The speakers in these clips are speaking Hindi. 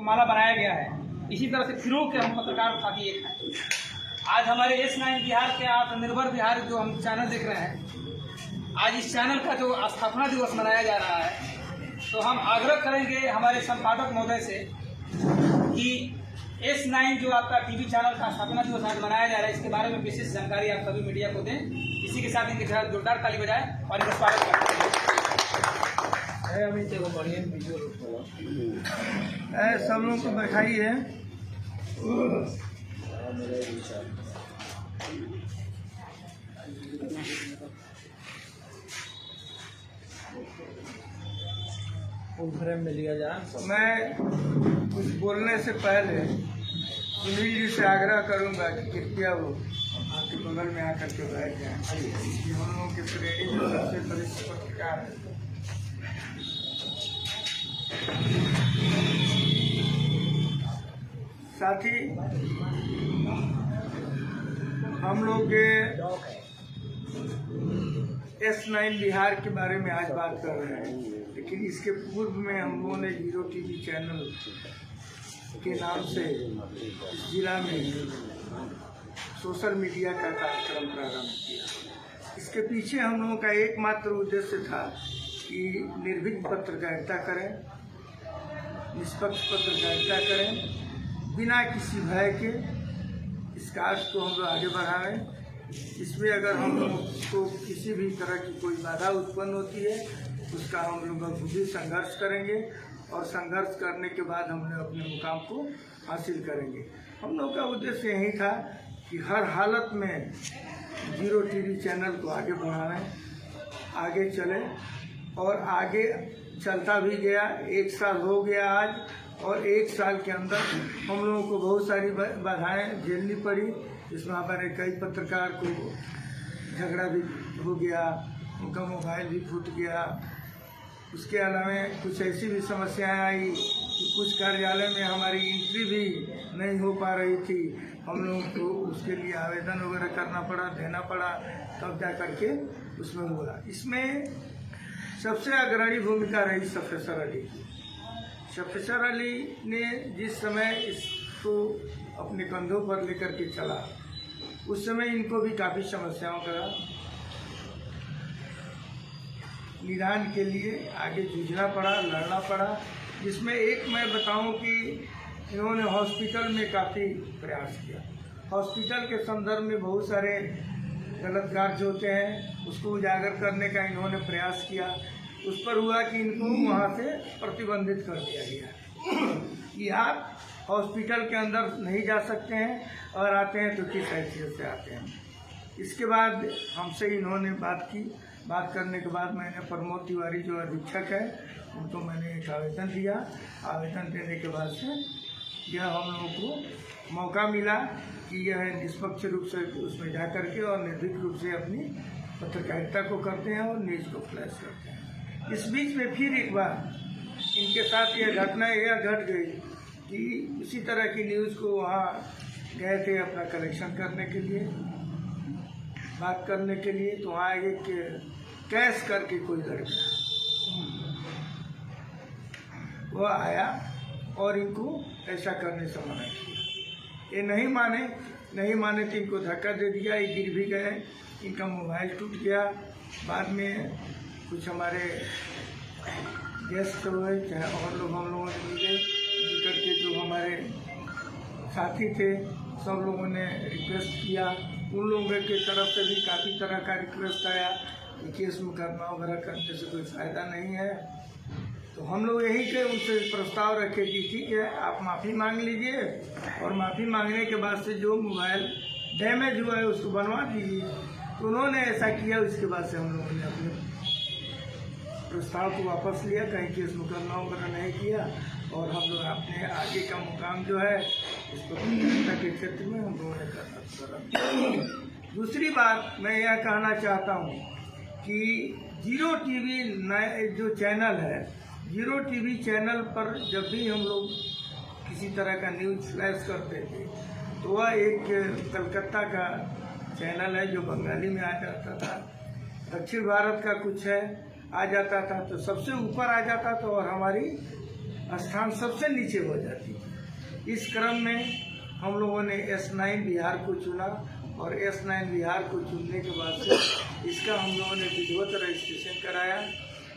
माला बनाया गया है। इसी तरह से फिरोग के हम पत्रकार साथी एक हैं। आज हमारे S9 बिहार के आत्मनिर्भर बिहार जो हम चैनल देख रहे हैं, आज इस चैनल का जो स्थापना दिवस मनाया जा रहा है, तो हम आग्रह करेंगे हमारे संपादक महोदय से कि S9 जो आपका टीवी चैनल का स्थापना दिवस आज मनाया जा रहा है, इसके बारे में विशेष जानकारी आप सभी मीडिया को दें। इसी के साथ इनके साथ जोरदार ताली बजाएं और इनका स्वागत करते हैं। सब लोग को दिखाइए। में लिया जाए। मैं कुछ बोलने से पहले सुनील जी से आग्रह करूंगा कि कृपया वो आपके बगल में आकर के बैठ जाए। हम लोगों के श्रेणी में सबसे वरिष्ठ पत्रकार है। साथ ही हम लोग के S9 बिहार के बारे में आज बात कर रहे हैं, लेकिन इसके पूर्व में हम लोगों ने जीरो टीवी चैनल के नाम से इस जिला में सोशल मीडिया का कार्यक्रम प्रारंभ किया। इसके पीछे हम लोगों का एकमात्र उद्देश्य था कि निर्भीक पत्रकारिता करें, निष्पक्ष पत्रकारिता करें, बिना किसी भय के इस कार्य को हम लोग आगे बढ़ाएं। इसमें अगर हम लोग को किसी भी तरह की कोई बाधा उत्पन्न होती है, उसका हम लोग खुद ही संघर्ष करेंगे और संघर्ष करने के बाद हम लोग अपने मुकाम को हासिल करेंगे। हम लोग का उद्देश्य यही था कि हर हालत में जीरो टीवी चैनल को आगे बढ़ाएं, आगे चले, और आगे चलता भी गया। 1 साल हो गया आज, और 1 साल के अंदर हम लोगों को बहुत सारी बाधाएं झेलनी पड़ी। इसमें हमारे कई पत्रकार को झगड़ा भी हो गया, उनका मोबाइल भी फूट गया। उसके अलावा कुछ ऐसी भी समस्याएं आई कि कुछ कार्यालय में हमारी एंट्री भी नहीं हो पा रही थी। हम लोगों को उसके लिए आवेदन वगैरह करना पड़ा, देना पड़ा, तब जा करके उसमें हुआ। इसमें सबसे अग्रणी भूमिका रही सफेसर अली की। सफेसर अली ने जिस समय इसको अपने कंधों पर लेकर के चला, उस समय इनको भी काफ़ी समस्याओं का निदान के लिए आगे जूझना पड़ा, लड़ना पड़ा। जिसमें एक मैं बताऊं कि इन्होंने हॉस्पिटल में काफ़ी प्रयास किया। हॉस्पिटल के संदर्भ में बहुत सारे गलत कार्य होते हैं, उसको उजागर करने का इन्होंने प्रयास किया। उस पर हुआ कि इनको वहाँ से प्रतिबंधित कर दिया गया कि आप हॉस्पिटल के अंदर नहीं जा सकते हैं, और आते हैं तो किस हैसियत से आते हैं। इसके बाद हमसे इन्होंने बात की। बात करने के बाद मैंने प्रमोद तिवारी जो अधीक्षक है, उनको मैंने एक आवेदन दिया। आवेदन देने के बाद से यह हम लोगों को मौका मिला कि यह निष्पक्ष रूप से उसमें जा करके और निर्भीक रूप से अपनी पत्रकारिता को करते हैं और न्यूज़ को फ्लैश करते हैं। इस बीच में फिर एक बार इनके साथ यह घटना यह घट गई कि इसी तरह की न्यूज़ को वहाँ गए थे अपना कलेक्शन करने के लिए, बात करने के लिए। तो वहाँ एक कैश करके कोई लड़का वो आया और इनको ऐसा करने से मना किया। ये नहीं माने तो इनको धक्का दे दिया, ये गिर भी गए, इनका मोबाइल टूट गया। बाद में कुछ हमारे गेस्ट हुए, चाहे और लोग हम लोगों ने मिल करके जो हमारे साथी थे, सब लोगों ने रिक्वेस्ट किया। उन लोगों की तरफ से भी काफ़ी तरह का रिक्वेस्ट आया कि केस मुकदमा वगैरह करने से कोई फ़ायदा नहीं है। तो हम लोग यही के उनसे प्रस्ताव रखे कि ठीक है, आप माफ़ी मांग लीजिए, और माफ़ी मांगने के बाद से जो मोबाइल डैमेज हुआ है उसको बनवा दीजिए। तो उन्होंने ऐसा किया। उसके बाद से हम लोगों ने अपने प्रस्ताव को वापस लिया, कहीं केस मुकदमा वगैरह नहीं किया, और हम लोग अपने आगे का मुकाम जो है इस पत्रकारिता के क्षेत्र में हम लोगों ने करना। दूसरी बात मैं यह कहना चाहता हूँ कि जीरो टीवी जो चैनल है, जीरो टीवी चैनल पर जब भी हम लोग किसी तरह का न्यूज़ फ्लैश करते थे, तो वह एक कलकत्ता का चैनल है जो बंगाली में आ जाता था, दक्षिण भारत का कुछ है आ जाता था, तो सबसे ऊपर आ जाता था और हमारी स्थान सबसे नीचे हो जाती है। इस क्रम में हम लोगों ने S9 बिहार को चुना और S9 बिहार को चुनने के बाद से इसका हम लोगों ने विधिवत रजिस्ट्रेशन कराया।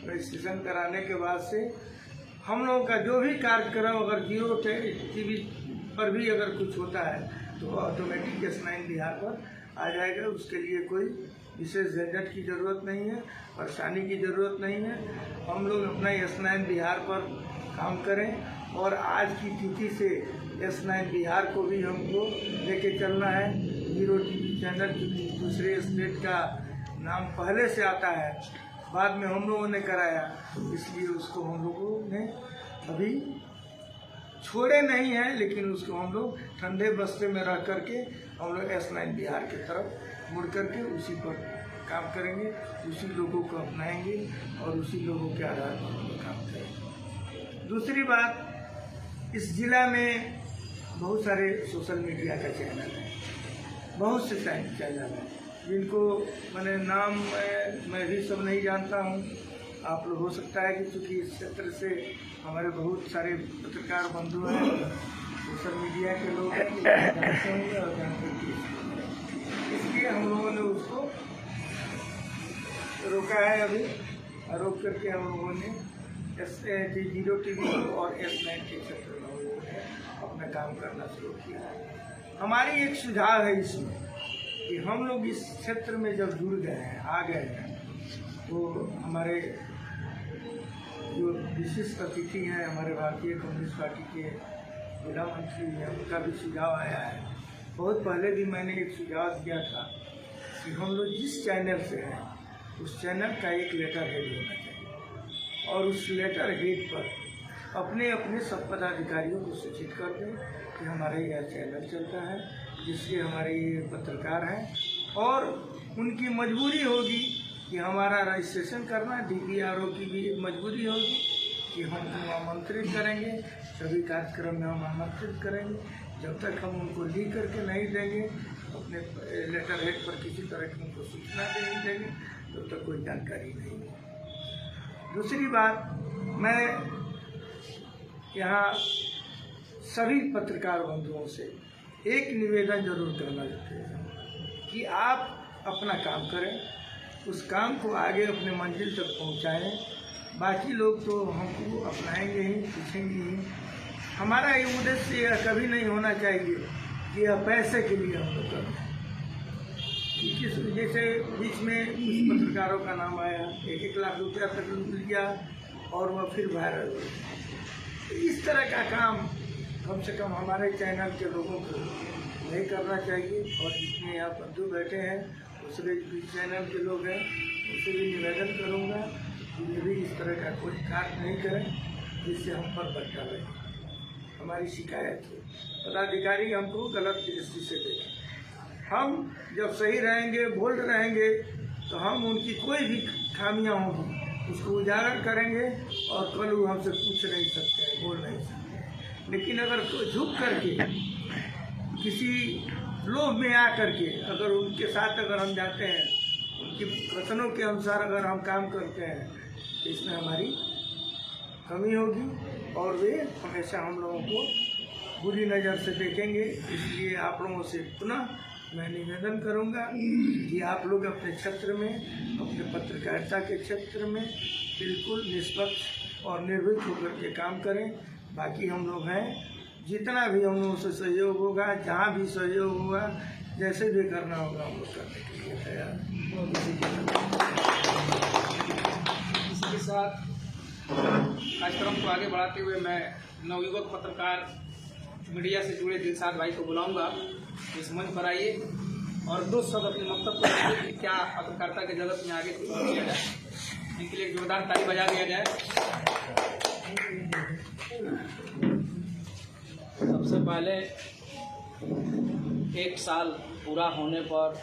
रजिस्ट्रेशन कराने के बाद से हम लोगों का जो भी कार्यक्रम अगर जीरो टीवी पर भी अगर कुछ होता है तो ऑटोमेटिक S9 बिहार पर आ जाएगा। उसके लिए कोई विशेष झंझट की ज़रूरत नहीं है, परेशानी की ज़रूरत नहीं है। हम लोग अपना S9 बिहार पर काम करें और आज की तिथि से S9 बिहार को भी हमको लेके चलना है। जीरो टीवी चैनल क्योंकि दूसरे स्टेट का नाम पहले से आता है, बाद में हम लोगों ने कराया, इसलिए उसको हम लोगों ने अभी छोड़े नहीं हैं, लेकिन उसको हम लोग ठंडे बस्ते में रह करके हम लोग S9 बिहार की तरफ मुड़ करके उसी पर काम करेंगे, उसी लोगों को अपनाएंगे और उसी लोगों के आधार पर हम लोग काम करेंगे। दूसरी बात, इस जिला में बहुत सारे सोशल मीडिया का चैनल है, बहुत से चैनल हैं जिनको मैंने नाम मैं भी सब नहीं जानता हूँ। आप लोग हो सकता है कि चूँकि इस क्षेत्र से हमारे बहुत सारे पत्रकार बंधु हैं, सोशल मीडिया के लोग हैं, जानते होंगे और जानते हैं, इसलिए हम लोगों ने उसको रोका है अभी। रोक करके हम लोगों ने जीरो टीवी और S9 के क्षेत्र में हम लोगों ने अपना काम करना शुरू किया है। हमारी एक सुझाव है इसमें कि हम लोग इस क्षेत्र में जब जुड़ गए हैं, आ गए हैं, तो हमारे जो विशिष्ट अतिथि हैं, हमारे भारतीय कम्युनिस्ट पार्टी के जिला मंत्री हैं, उनका भी सुझाव आया है। बहुत पहले भी मैंने एक सुझाव दिया था कि हम लोग जिस चैनल से हैं उस चैनल का एक लेटर हेड होना चाहिए और उस लेटर हेड पर अपने अपने सब पदाधिकारियों को सूचित कर दें कि हमारे यह चैनल चलता है, जिसके हमारे ये पत्रकार हैं, और उनकी मजबूरी होगी कि हमारा रजिस्ट्रेशन करना, DPRO की भी मजबूरी होगी कि हम उनको आमंत्रित करेंगे, सभी कार्यक्रम में हम आमंत्रित करेंगे। जब तक हम उनको लिख करके नहीं देंगे, अपने लेटर हेड पर किसी तरह की उनको सूचना नहीं देंगे, तब तक कोई जानकारी नहीं है। दूसरी बात, मैं यहाँ सभी पत्रकार बंधुओं से एक निवेदन जरूर करना चाहते हैं कि आप अपना काम करें, उस काम को आगे अपने मंजिल तक पहुंचाएं। बाकी लोग तो हमको अपनाएंगे ही, पूछेंगे ही। हमारा ये उद्देश्य यह कभी नहीं होना चाहिए कि यह पैसे के लिए हम लोग करें। जैसे बीच में कुछ पत्रकारों का नाम आया, 1-1 लाख रुपया तक लूट लिया और वह फिर वायरल हो। इस तरह का काम कम से कम हमारे चैनल के लोगों को नहीं करना चाहिए। और जितने यहाँ बंधु बैठे हैं, दूसरे भी चैनल के लोग हैं, उनसे भी निवेदन करूँगा कि ये भी इस तरह का कोई कार्य नहीं करें जिससे हम पर भटका रहे। हमारी शिकायत है, पदाधिकारी हमको गलत दृष्टि से देखें। हम जब सही रहेंगे, बोल्ड रहेंगे, तो हम उनकी कोई भी खामियां होंगी उसको उजागर करेंगे और कल वो हमसे पूछ नहीं सकते हैं, बोल नहीं सकते। लेकिन अगर झुक करके किसी लोभ में आ करके अगर उनके साथ अगर हम जाते हैं, उनके कथनों के अनुसार अगर हम काम करते हैं, तो इसमें हमारी कमी होगी और वे हमेशा हम लोगों को बुरी नज़र से देखेंगे। इसलिए आप लोगों से पुनः मैं निवेदन करूंगा कि आप लोग अपने क्षेत्र में, अपने पत्रकारिता के क्षेत्र में बिल्कुल निष्पक्ष और निर्भीक होकर के काम करें। बाकी हम लोग हैं, जितना भी हम लोगों से सहयोग होगा, जहाँ भी सहयोग होगा, जैसे भी करना होगा, हम लोग करने के लिए तैयार हैं। इसी के साथ कार्यक्रम को आगे बढ़ाते हुए मैं नवयुवक पत्रकार मीडिया से जुड़े दिलशाद भाई को बुलाऊंगा, इस मंच पर आइए और दो शब्द अपने मकसद पर कि क्या पत्रकारिता के जगत में आगे किया जाए, इनके लिए जोरदार ताली बजा दिया जाए। सबसे पहले 1 साल पूरा होने पर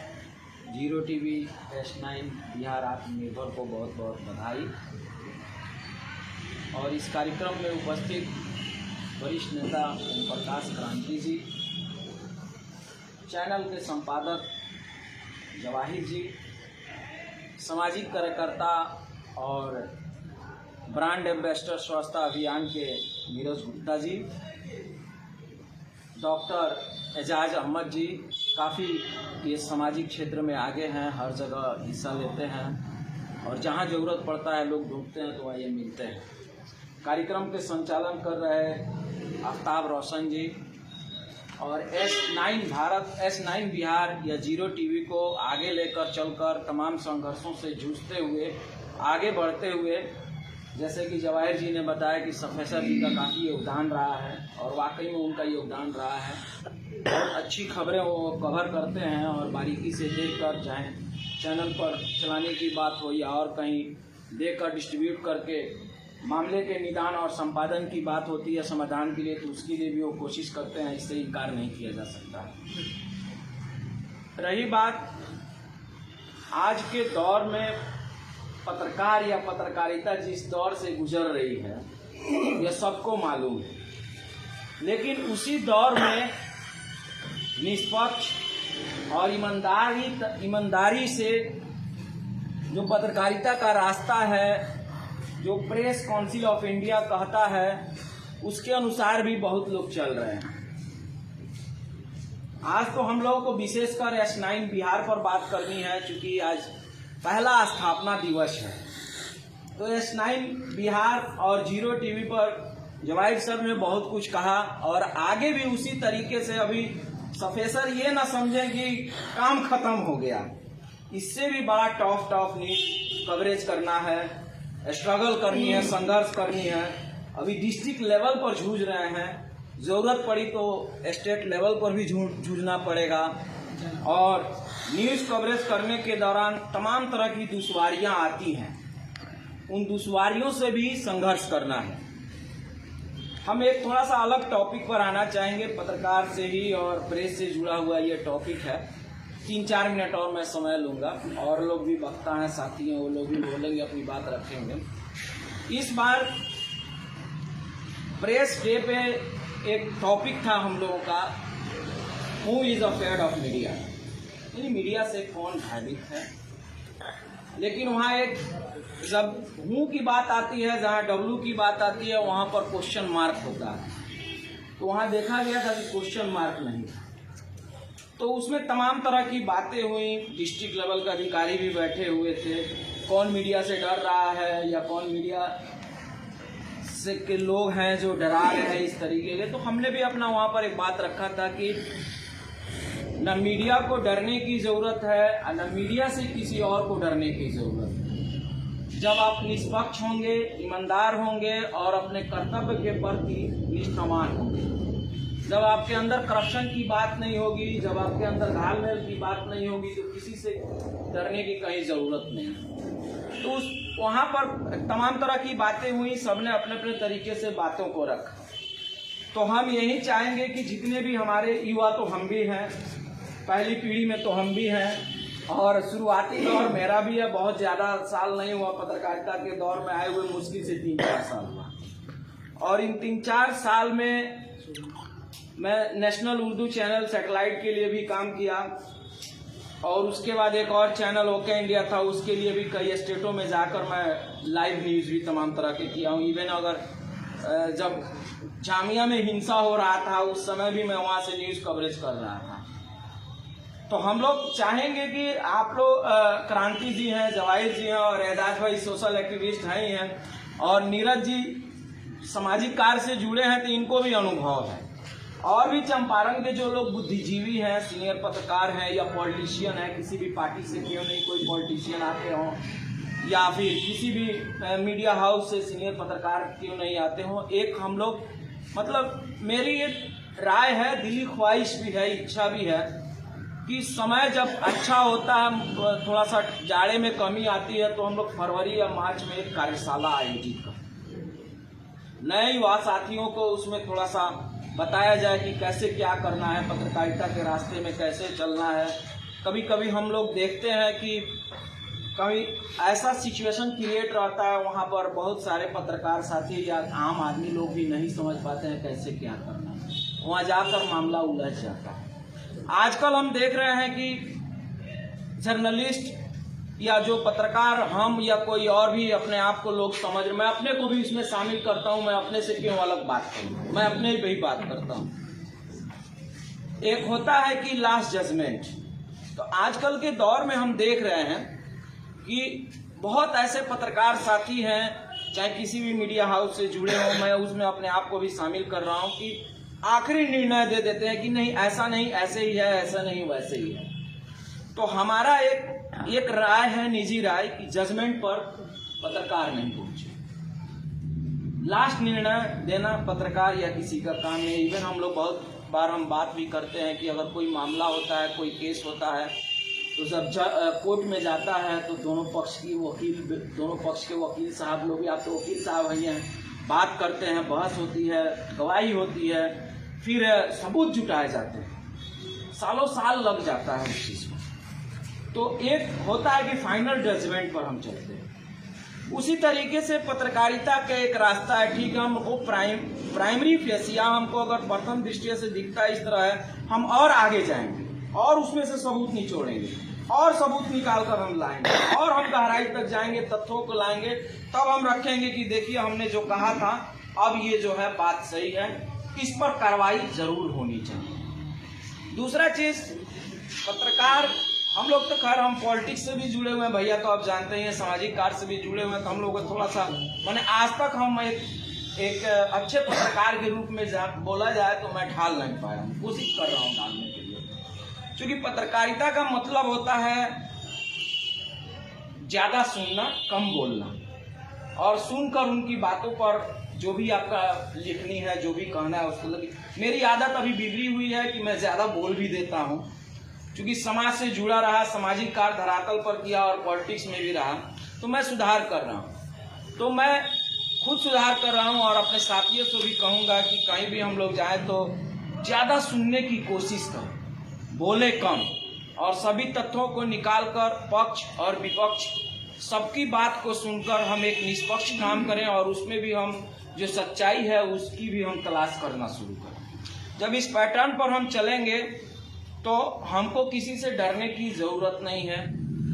जीरो टीवी S9 बिहार आत्मनिर्भर को बहुत बहुत बधाई। और इस कार्यक्रम में उपस्थित वरिष्ठ नेता ओम प्रकाश क्रांति जी, चैनल के संपादक जवाहिर जी, सामाजिक कार्यकर्ता और ब्रांड एम्बेसडर स्वच्छता अभियान के नीरज गुप्ता जी, डॉक्टर एजाज अहमद जी, काफ़ी ये सामाजिक क्षेत्र में आगे हैं, हर जगह हिस्सा लेते हैं और जहाँ ज़रूरत पड़ता है लोग ढूंढते हैं तो ये मिलते हैं। कार्यक्रम के संचालन कर रहे आफ्ताब रोशन जी और S9 भारत, S9 बिहार या जीरो टीवी को आगे लेकर चलकर तमाम संघर्षों से जूझते हुए आगे बढ़ते हुए, जैसे कि जवाहिर जी ने बताया कि सफेसर जी का काफ़ी योगदान रहा है और वाकई में उनका योगदान रहा है। बहुत अच्छी खबरें वो कवर करते हैं और बारीकी से देखकर, चाहे चैनल पर चलाने की बात हो या और कहीं देखकर डिस्ट्रीब्यूट करके मामले के निदान और संपादन की बात होती है समाधान के लिए, तो उसके लिए भी वो कोशिश करते हैं, इससे इनकार नहीं किया जा सकता। रही बात आज के दौर में पत्रकार या पत्रकारिता जिस दौर से गुजर रही है यह सबको मालूम है, लेकिन उसी दौर में निष्पक्ष और ईमानदारी से जो पत्रकारिता का रास्ता है, जो प्रेस काउंसिल ऑफ इंडिया कहता है, उसके अनुसार भी बहुत लोग चल रहे हैं। आज तो हम लोगों को विशेषकर S9 बिहार पर बात करनी है, क्योंकि आज पहला स्थापना दिवस है। तो S9 बिहार और जीरो टीवी पर जवाहिर सर ने बहुत कुछ कहा और आगे भी उसी तरीके से। अभी सफेसर ये ना समझें कि काम खत्म हो गया, इससे भी बड़ा टॉप न्यूज कवरेज करना है, स्ट्रगल करनी है, संघर्ष करनी है। अभी डिस्ट्रिक्ट लेवल पर जूझ रहे हैं, ज़रूरत पड़ी तो स्टेट लेवल पर भी जूझना पड़ेगा और न्यूज़ कवरेज करने के दौरान तमाम तरह की दुश्वारियां आती हैं, उन दुश्वारियों से भी संघर्ष करना है। हम एक थोड़ा सा अलग टॉपिक पर आना चाहेंगे, पत्रकार से ही और प्रेस से जुड़ा हुआ ये टॉपिक है। 3-4 मिनट और मैं समय लूँगा और लोग भी वक्ता हैं, साथी हैं, वो लोग भी बोलेंगे, अपनी बात रखेंगे। इस बार प्रेस डे पे एक टॉपिक था हम लोगों का, who is afraid of media, यानी मीडिया से कौन भयभीत है। लेकिन वहाँ एक जब हूँ की बात आती है, जहाँ डब्लू की बात आती है, वहाँ पर क्वेश्चन मार्क होता है। तो वहाँ देखा गया था कि क्वेश्चन मार्क नहीं था। तो उसमें तमाम तरह की बातें हुई, डिस्ट्रिक्ट लेवल का अधिकारी भी बैठे हुए थे, कौन मीडिया से डर रहा है या कौन मीडिया से के लोग हैं जो डरा रहे हैं इस तरीके के। तो हमने भी अपना वहाँ पर एक बात रखा था कि न मीडिया को डरने की ज़रूरत है, न मीडिया से किसी और को डरने की ज़रूरत है। जब आप निष्पक्ष होंगे, ईमानदार होंगे और अपने कर्तव्य के प्रति निष्ठावान होंगे, जब आपके अंदर करप्शन की बात नहीं होगी, जब आपके अंदर घाल-मेल की बात नहीं होगी, तो किसी से डरने की कहीं ज़रूरत नहीं। तो वहाँ पर तमाम तरह की बातें हुई, सबने अपने अपने तरीके से बातों को रखा। तो हम यही चाहेंगे कि जितने भी हमारे युवा, तो हम भी हैं, पहली पीढ़ी में तो हम भी हैं और शुरुआती दौर मेरा भी है, बहुत ज़्यादा साल नहीं हुआ पत्रकारिता के दौर में आए हुए, मुश्किल से 3-4 साल हुआ। और इन 3-4 साल में मैं नेशनल उर्दू चैनल सैटेलाइट के लिए भी काम किया और उसके बाद एक और चैनल ओके इंडिया था, उसके लिए भी कई स्टेटों में जाकर मैं लाइव न्यूज़ भी तमाम तरह के किया हूँ। इवन अगर जब जामिया में हिंसा हो रहा था उस समय भी मैं वहाँ से न्यूज़ कवरेज कर रहा था। तो हम लोग चाहेंगे कि आप लोग, क्रांति जी हैं, जवाहिर जी हैं और एजाज भाई सोशल एक्टिविस्ट हैं ही हैं और नीरज जी सामाजिक कार्य से जुड़े हैं, तो इनको भी अनुभव है। और भी चंपारण के जो लोग बुद्धिजीवी हैं, सीनियर पत्रकार हैं या पॉलिटिशियन हैं, किसी भी पार्टी से क्यों नहीं कोई पॉलिटिशियन आते हों या फिर किसी भी मीडिया हाउस से सीनियर पत्रकार क्यों नहीं आते हों, एक हम लोग, मतलब मेरी एक राय है, दिली ख्वाहिश भी है, इच्छा भी है कि समय जब अच्छा होता है, थोड़ा सा जाड़े में कमी आती है, तो हम लोग फरवरी या मार्च में एक कार्यशाला आयोजित करें, नए युवा साथियों को उसमें थोड़ा सा बताया जाए कि कैसे क्या करना है, पत्रकारिता के रास्ते में कैसे चलना है। कभी कभी हम लोग देखते हैं कि कभी ऐसा सिचुएशन क्रिएट रहता है, वहाँ पर बहुत सारे पत्रकार साथी या आम आदमी लोग भी नहीं समझ पाते हैं कैसे क्या करना है, वहाँ जाकर मामला उलझ जाता है। आजकल हम देख रहे हैं कि जर्नलिस्ट या जो पत्रकार हम या कोई और भी अपने आप को लोग समझ, मैं अपने को भी इसमें शामिल करता हूं। मैं अपने से क्यों अलग बात करूं, मैं अपने पे ही बात करता हूं। एक होता है कि लास्ट जजमेंट। तो आजकल के दौर में हम देख रहे हैं कि बहुत ऐसे पत्रकार साथी हैं, चाहे किसी भी मीडिया हाउस से जुड़े हों, मैं उसमें अपने आप को भी शामिल कर रहा हूं, कि आखिरी निर्णय दे देते हैं कि नहीं ऐसा नहीं, ऐसे ही है, ऐसा नहीं वैसे ही है। तो हमारा एक राय है, निजी राय, कि जजमेंट पर पत्रकार नहीं पहुंचे। लास्ट निर्णय देना पत्रकार या किसी का काम नहीं। इवन हम लोग बहुत बार हम बात भी करते हैं कि अगर कोई मामला होता है, कोई केस होता है, तो जब कोर्ट में जाता है तो दोनों पक्ष के वकील साहब लोग, या तो वकील साहब हैं, बात करते हैं, बहस होती है, गवाही होती है, फिर सबूत जुटाए जाते हैं, सालों साल लग जाता है उस चीज़ को। तो एक होता है कि फाइनल जजमेंट पर हम चलते हैं। उसी तरीके से पत्रकारिता का एक रास्ता है, ठीक है, हमको प्राइमरी फेस या हमको अगर प्रथम दृष्टि से दिखता है इस तरह है, हम और आगे जाएंगे और उसमें से सबूत निचोड़ेंगे और सबूत निकाल कर हम लाएंगे और हम गहराई तक जाएंगे, तथ्यों को लाएंगे, तब हम रखेंगे कि देखिए हमने जो कहा था अब ये जो है बात सही है, इस पर कार्रवाई जरूर होनी चाहिए। दूसरा चीज, पत्रकार हम लोग तो खैर हम पॉलिटिक्स से भी जुड़े हुए हैं भैया, तो आप जानते हैं, सामाजिक कार्य से भी जुड़े हुए हैं, तो हम लोग को थोड़ा सा मैंने आज तक हम एक अच्छे पत्रकार के रूप में बोला जाए तो मैं ढाल नहीं पाया हूँ, कोशिश कर रहा हूँ डालने के लिए। क्योंकि पत्रकारिता का मतलब होता है ज्यादा सुनना, कम बोलना, और सुनकर उनकी बातों पर जो भी आपका लिखनी है, जो भी कहना है उसको लगे। मेरी आदत अभी बिगड़ी हुई है कि मैं ज्यादा बोल भी देता हूँ, क्योंकि समाज से जुड़ा रहा, सामाजिक कार्य धरातल पर किया और पॉलिटिक्स में भी रहा, तो मैं सुधार कर रहा हूँ। तो मैं खुद सुधार कर रहा हूँ और अपने साथियों से भी कहूँगा कि कहीं भी हम लोग जाएं तो ज़्यादा सुनने की कोशिश करें, बोले कम, और सभी तथ्यों को निकाल कर पक्ष और विपक्ष सबकी बात को सुनकर हम एक निष्पक्ष काम करें, और उसमें भी हम जो सच्चाई है उसकी भी हम तलाश करना शुरू करें। जब इस पैटर्न पर हम चलेंगे तो हमको किसी से डरने की ज़रूरत नहीं है।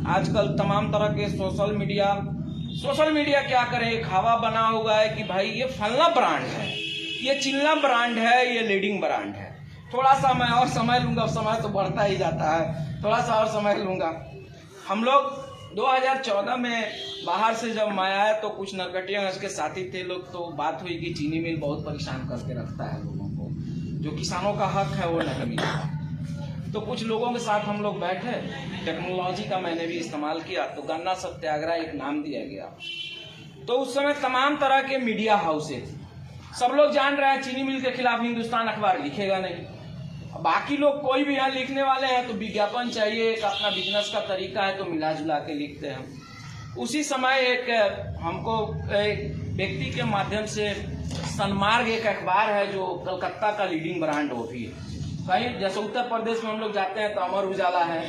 आजकल तमाम तरह के सोशल मीडिया क्या करें, एक हवा बना हुआ है कि भाई ये फलना ब्रांड है, ये चिल्ला ब्रांड है, ये लीडिंग ब्रांड है। थोड़ा सा मैं और समय लूँगा, समय तो बढ़ता ही जाता है, थोड़ा सा और समय लूँगा। हम लोग 2014 में बाहर से जब मैं आया तो कुछ नरकटियागंज के साथी थे लोग, तो बात हुई कि चीनी मिल बहुत परेशान करके रखता है लोगों को, जो किसानों का हक है वो नहीं मिलता। तो कुछ लोगों के साथ हम लोग बैठे, टेक्नोलॉजी का मैंने भी इस्तेमाल किया, तो गन्ना सत्याग्रह एक नाम दिया गया। तो उस समय तमाम तरह के मीडिया हाउसेज, सब लोग जान रहे हैं चीनी मिल के खिलाफ हिंदुस्तान अखबार लिखेगा नहीं, बाकी लोग कोई भी यहाँ लिखने वाले हैं तो विज्ञापन चाहिए, एक अपना बिजनेस का तरीका है तो मिला जुला के लिखते हैं। उसी समय एक हमको एक व्यक्ति के माध्यम से सन्मार्ग एक अखबार है जो कलकत्ता का लीडिंग ब्रांड वो भी है। कहीं जैसे उत्तर प्रदेश में हम लोग जाते हैं तो अमर उजाला है,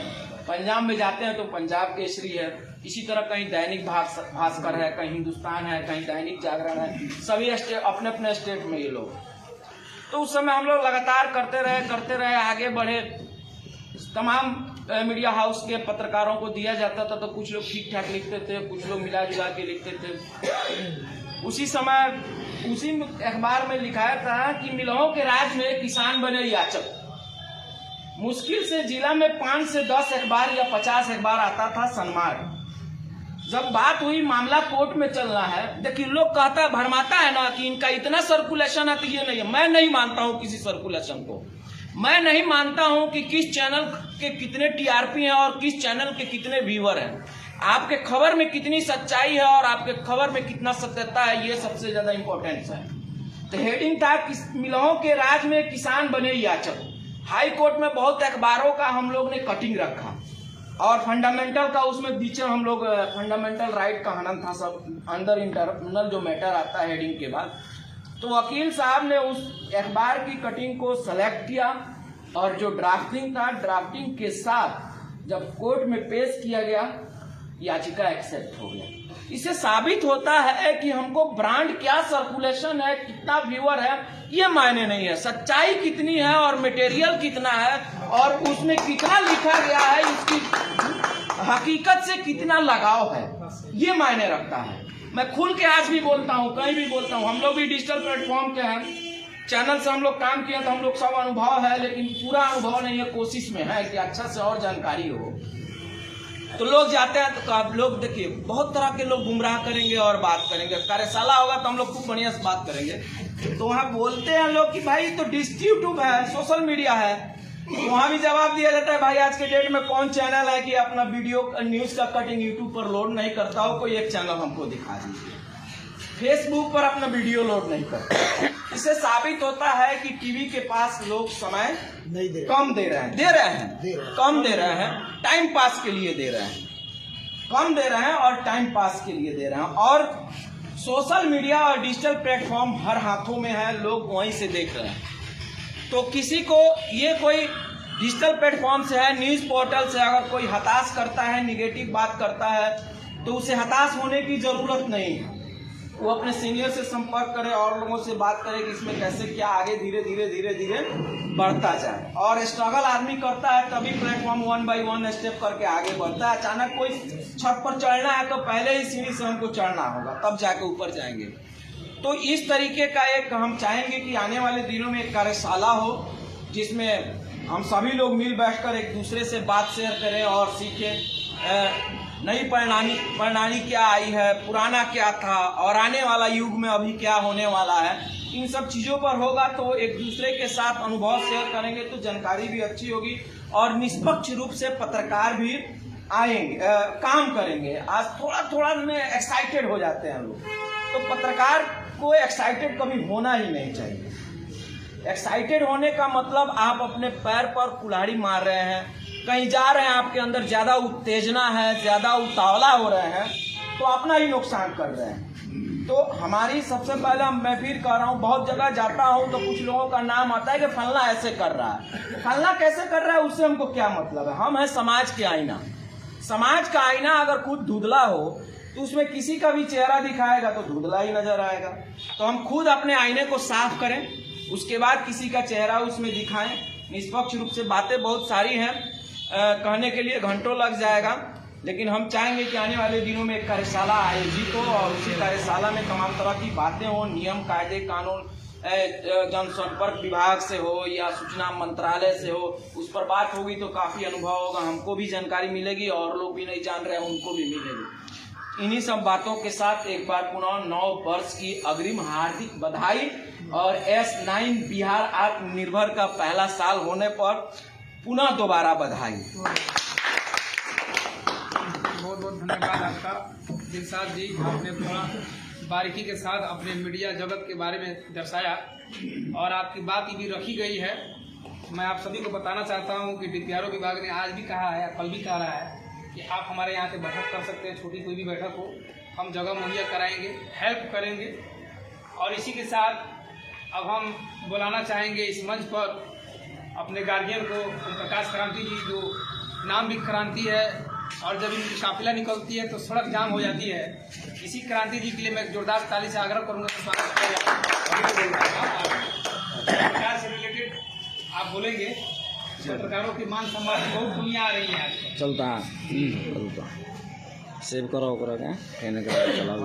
पंजाब में जाते हैं तो पंजाब केसरी है, इसी तरह कहीं दैनिक भास्कर है, कहीं हिंदुस्तान है, कहीं दैनिक जागरण है, सभी अपने अपने स्टेट में ये लोग। तो उस समय हम लोग लगातार करते रहे, आगे बढ़े। तमाम मीडिया हाउस के पत्रकारों को दिया जाता था, तो कुछ लोग ठीक ठाक लिखते थे, कुछ लोग मिला जुला के लिखते थे। उसी समय उसी अखबार में लिखाया था कि मिलों के राज में किसान बने याचक। मुश्किल से जिला में 5 से 10 अखबार या 50 अखबार आता था सन्मार्ग। जब बात हुई मामला कोर्ट में चलना है, देखिए लोग कहता भरमाता है ना कि इनका इतना सर्कुलेशन है, तो ये नहीं है। मैं नहीं मानता हूँ किसी सर्कुलेशन को, मैं नहीं मानता हूँ कि किस चैनल के कितने टीआरपी हैं और किस चैनल के कितने व्यूअर हैं। आपके खबर में कितनी सच्चाई है और आपके खबर में कितना सत्यता है, ये सबसे ज्यादा इंपॉर्टेंस है। तो हेडिंग था मिलों के राज में किसान बने याचक। हाई कोर्ट में बहुत अखबारों का हम लोग ने कटिंग रखा और फंडामेंटल का उसमें बीच हम लोग फंडामेंटल राइट का हनन था, सब अंदर इंटरनल जो मैटर आता है हेडिंग के बाद। तो वकील साहब ने उस अखबार की कटिंग को सेलेक्ट किया और जो ड्राफ्टिंग था, ड्राफ्टिंग के साथ जब कोर्ट में पेश किया गया, याचिका एक्सेप्ट हो गया। इससे साबित होता है कि हमको ब्रांड क्या सर्कुलेशन है, कितना व्यूअर है, ये मायने नहीं है, सच्चाई कितनी है और मटेरियल कितना है और उसमें कितना लिखा गया है, इसकी हकीकत से कितना लगाव है, ये मायने रखता है। मैं खुल के आज भी बोलता हूँ, कहीं भी बोलता हूँ, हम लोग भी डिजिटल प्लेटफॉर्म के हैं, चैनल से हम लोग काम किए तो हम लोग सब अनुभव है, लेकिन पूरा अनुभव नहीं है, कोशिश में है कि अच्छा से और जानकारी हो। तो लोग जाते हैं तो लोग देखिए बहुत तरह के लोग गुमराह करेंगे और बात करेंगे। कार्यशाला होगा तो हम लोग खूब बढ़िया से बात करेंगे। तो वहाँ बोलते हैं लोग कि भाई तो डिजिटल यूट्यूब है, सोशल मीडिया है, तो वहाँ भी जवाब दिया जाता है भाई आज के डेट में कौन चैनल है कि अपना वीडियो न्यूज़ का कटिंग यूट्यूब पर लोड नहीं करता हो, कोई एक चैनल हमको दिखा दीजिए। फेसबुक पर अपना वीडियो लोड नहीं करता। इससे साबित होता है कि टीवी के पास लोग समय नहीं दे कम दे रहे हैं, कम दे रहे हैं, टाइम पास के लिए दे रहे हैं, कम दे रहे हैं और टाइम पास के लिए दे रहे हैं। और सोशल मीडिया और डिजिटल प्लेटफॉर्म हर हाथों में है, लोग वहीं से देख रहे हैं। तो किसी को ये कोई डिजिटल प्लेटफॉर्म से है, न्यूज़ पोर्टल से अगर कोई हताश करता है, निगेटिव बात करता है, तो उसे हताश होने की ज़रूरत नहीं है। वो अपने सीनियर से संपर्क करे और लोगों से बात करे कि इसमें कैसे क्या आगे धीरे धीरे बढ़ता जाए। और स्ट्रगल आदमी करता है तभी प्लेटफॉर्म 1 by 1 स्टेप करके आगे बढ़ता है। अचानक कोई छत पर चढ़ना है तो पहले ही सीढ़ी से हमको चढ़ना होगा, तब जाके ऊपर जाएंगे। तो इस तरीके का एक हम चाहेंगे कि आने वाले दिनों में एक कार्यशाला हो जिसमें हम सभी लोग मिल बैठकर एक दूसरे से बात शेयर करें और सीखें नई प्रणाली क्या आई है, पुराना क्या था और आने वाला युग में अभी क्या होने वाला है। इन सब चीज़ों पर होगा तो एक दूसरे के साथ अनुभव शेयर करेंगे तो जानकारी भी अच्छी होगी और निष्पक्ष रूप से पत्रकार भी आएंगे, काम करेंगे। आज थोड़ा में एक्साइटेड हो जाते हैं लोग, तो पत्रकार को एक्साइटेड कभी होना ही नहीं चाहिए। एक्साइटेड होने का मतलब आप अपने पैर पर कुल्हाड़ी मार रहे हैं, कहीं जा रहे हैं, आपके अंदर ज़्यादा उत्तेजना है, ज़्यादा उतावला हो रहे हैं, तो अपना ही नुकसान कर रहे हैं। तो हमारी सबसे पहले मैं फिर कह रहा हूँ, बहुत जगह जाता हूँ तो कुछ लोगों का नाम आता है कि फलना ऐसे कर रहा है, फलना कैसे कर रहा है, उससे हमको क्या मतलब है। हम हैं समाज के आईना। समाज का आईना अगर खुद धुंधला हो तो उसमें किसी का भी चेहरा दिखाएगा तो धुंधला ही नजर आएगा। तो हम खुद अपने आईने को साफ करें, उसके बाद किसी का चेहरा उसमें दिखाएं निष्पक्ष रूप से। बातें बहुत सारी हैं, कहने के लिए घंटों लग जाएगा, लेकिन हम चाहेंगे कि आने वाले दिनों में एक कार्यशाला आयोजित हो और उसी कार्यशाला में तमाम तरह की बातें हो, नियम कायदे कानून जनसंपर्क विभाग से हो या सूचना मंत्रालय से हो, उस पर बात होगी तो काफ़ी अनुभव होगा, हमको भी जानकारी मिलेगी और लोग भी नहीं जान रहे हैं उनको भी मिलेगी। इन्हीं सब बातों के साथ एक बार पुनः 9 वर्ष की अग्रिम हार्दिक बधाई और S9 बिहार आत्मनिर्भर का पहला साल होने पर पुनः दोबारा बधाई। बहुत बहुत धन्यवाद आपका दिलशाद जी, आपने थोड़ा बारीकी के साथ अपने मीडिया जगत के बारे में दर्शाया और आपकी बात भी रखी गई है। मैं आप सभी को बताना चाहता हूं कि DPRO विभाग ने आज भी कहा है, कल भी कह रहा है कि आप हमारे यहाँ से बैठक कर सकते हैं, छोटी कोई भी बैठक हो, हम जगह मुहैया कराएंगे, हेल्प करेंगे। और इसी के साथ अब हम बुलाना चाहेंगे इस मंच पर अपने गार्जियन को, प्रकाश क्रांति जी, जो नाम भी क्रांति है और जब इनकी काफिला निकलती है तो सड़क जाम हो जाती है। इसी क्रांति जी के लिए मैं जोरदार ताली से आग्रह करूंगा कि स्वागत किया जाए। सरकार से रिलेटेड आप बोलेंगे, पत्रकारों की मान सम्मान की बहुत दुनिया आ रही है आज चलता है सेव करो क्या कहने का चला